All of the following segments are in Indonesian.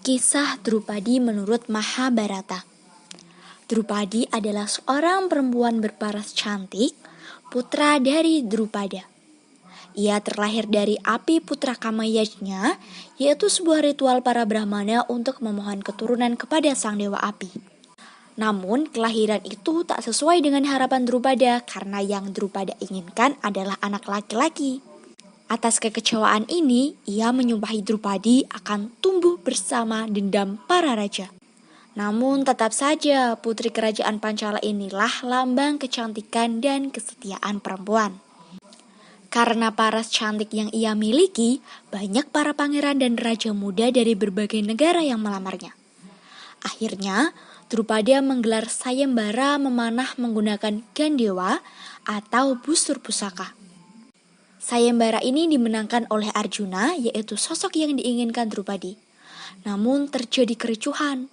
Kisah Drupadi menurut Mahabharata. Drupadi adalah seorang perempuan berparas cantik, putra dari Drupada. Ia terlahir dari api putra Kamayajna, yaitu sebuah ritual para Brahmana untuk memohon keturunan kepada sang dewa api. Namun, kelahiran itu tak sesuai dengan harapan Drupada karena yang Drupada inginkan adalah anak laki-laki. Atas kekecewaan ini, ia menyumpahi Drupadi akan tumbuh bersama dendam para raja. Namun tetap saja putri kerajaan Pancala inilah lambang kecantikan dan kesetiaan perempuan. Karena paras cantik yang ia miliki, banyak para pangeran dan raja muda dari berbagai negara yang melamarnya. Akhirnya, Drupada menggelar sayembara memanah menggunakan gandewa atau busur pusaka. Sayembara ini dimenangkan oleh Arjuna, yaitu sosok yang diinginkan Drupadi. Namun terjadi kericuhan,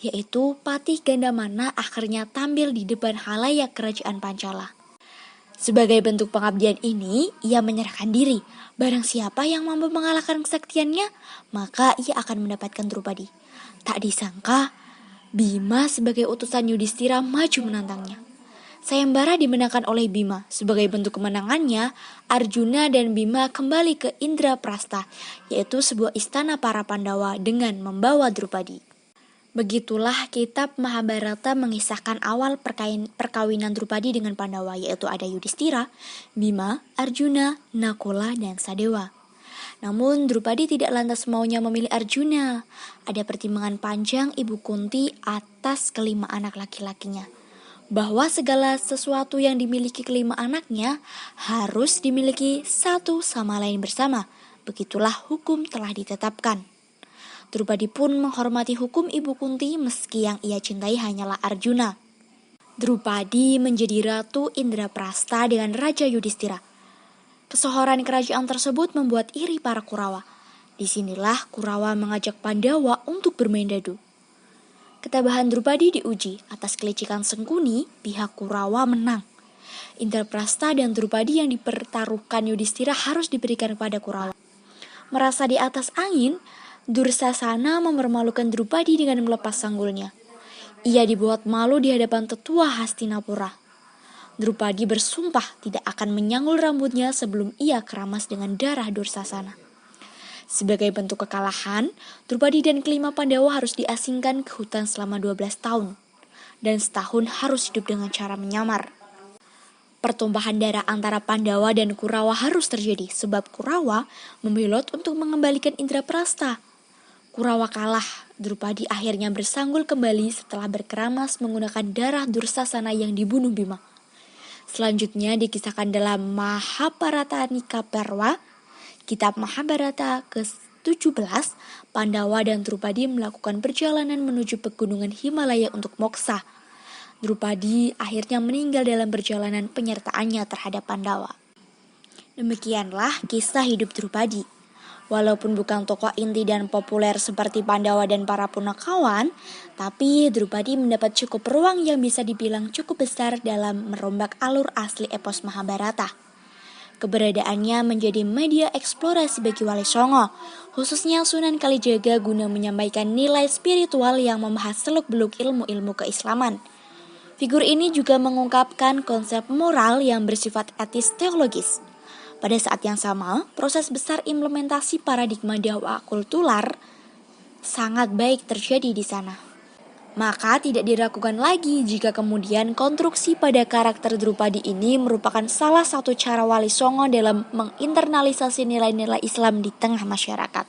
yaitu Patih Gandamana akhirnya tampil di depan halayak kerajaan Pancala. Sebagai bentuk pengabdian ini, ia menyerahkan diri. Barang siapa yang mampu mengalahkan kesaktiannya, maka ia akan mendapatkan Drupadi. Tak disangka, Bima sebagai utusan Yudhistira maju menantangnya. Sayembara dimenangkan oleh Bima. Sebagai bentuk kemenangannya, Arjuna dan Bima kembali ke Indraprastha, yaitu sebuah istana para Pandawa dengan membawa Drupadi. Begitulah kitab Mahabharata mengisahkan awal perkawinan Drupadi dengan Pandawa, yaitu ada Yudhistira, Bima, Arjuna, Nakula, dan Sadewa. Namun Drupadi tidak lantas maunya memilih Arjuna. Ada pertimbangan panjang Ibu Kunti atas kelima anak laki-lakinya, bahwa segala sesuatu yang dimiliki kelima anaknya harus dimiliki satu sama lain bersama. Begitulah hukum telah ditetapkan. Drupadi pun menghormati hukum Ibu Kunti meski yang ia cintai hanyalah Arjuna. Drupadi menjadi Ratu Indraprastha dengan Raja Yudhistira. Kesohoran kerajaan tersebut membuat iri para Kurawa. Disinilah Kurawa mengajak Pandawa untuk bermain dadu. Ketabahan Drupadi diuji. Atas kelicikan Sengkuni, pihak Kurawa menang. Indraprastha dan Drupadi yang dipertaruhkan Yudhistira harus diberikan kepada Kurawa. Merasa di atas angin, Dursasana mempermalukan Drupadi dengan melepas sanggulnya. Ia dibuat malu di hadapan tetua Hastinapura. Drupadi bersumpah tidak akan menyanggul rambutnya sebelum ia keramas dengan darah Dursasana. Sebagai bentuk kekalahan, Drupadi dan kelima Pandawa harus diasingkan ke hutan selama 12 tahun. Dan setahun harus hidup dengan cara menyamar. Pertumpahan darah antara Pandawa dan Kurawa harus terjadi, sebab Kurawa membelot untuk mengembalikan Indraprastha. Kurawa kalah, Drupadi akhirnya bersanggul kembali setelah berkeramas menggunakan darah Dursasana yang dibunuh Bima. Selanjutnya dikisahkan dalam Mahabharatanika Parva, Kitab Mahabharata ke-17, Pandawa dan Drupadi melakukan perjalanan menuju pegunungan Himalaya untuk moksa. Drupadi akhirnya meninggal dalam perjalanan penyertaannya terhadap Pandawa. Demikianlah kisah hidup Drupadi. Walaupun bukan tokoh inti dan populer seperti Pandawa dan para punakawan, tapi Drupadi mendapat cukup ruang yang bisa dibilang cukup besar dalam merombak alur asli epos Mahabharata. Keberadaannya menjadi media eksplorasi bagi Wali Songo, khususnya Sunan Kalijaga guna menyampaikan nilai spiritual yang membahas seluk-beluk ilmu-ilmu keislaman. Figur ini juga mengungkapkan konsep moral yang bersifat etis teologis. Pada saat yang sama, proses besar implementasi paradigma dakwah kultural sangat baik terjadi di sana. Maka tidak diragukan lagi jika kemudian konstruksi pada karakter Drupadi ini merupakan salah satu cara Wali Songo dalam menginternalisasi nilai-nilai Islam di tengah masyarakat.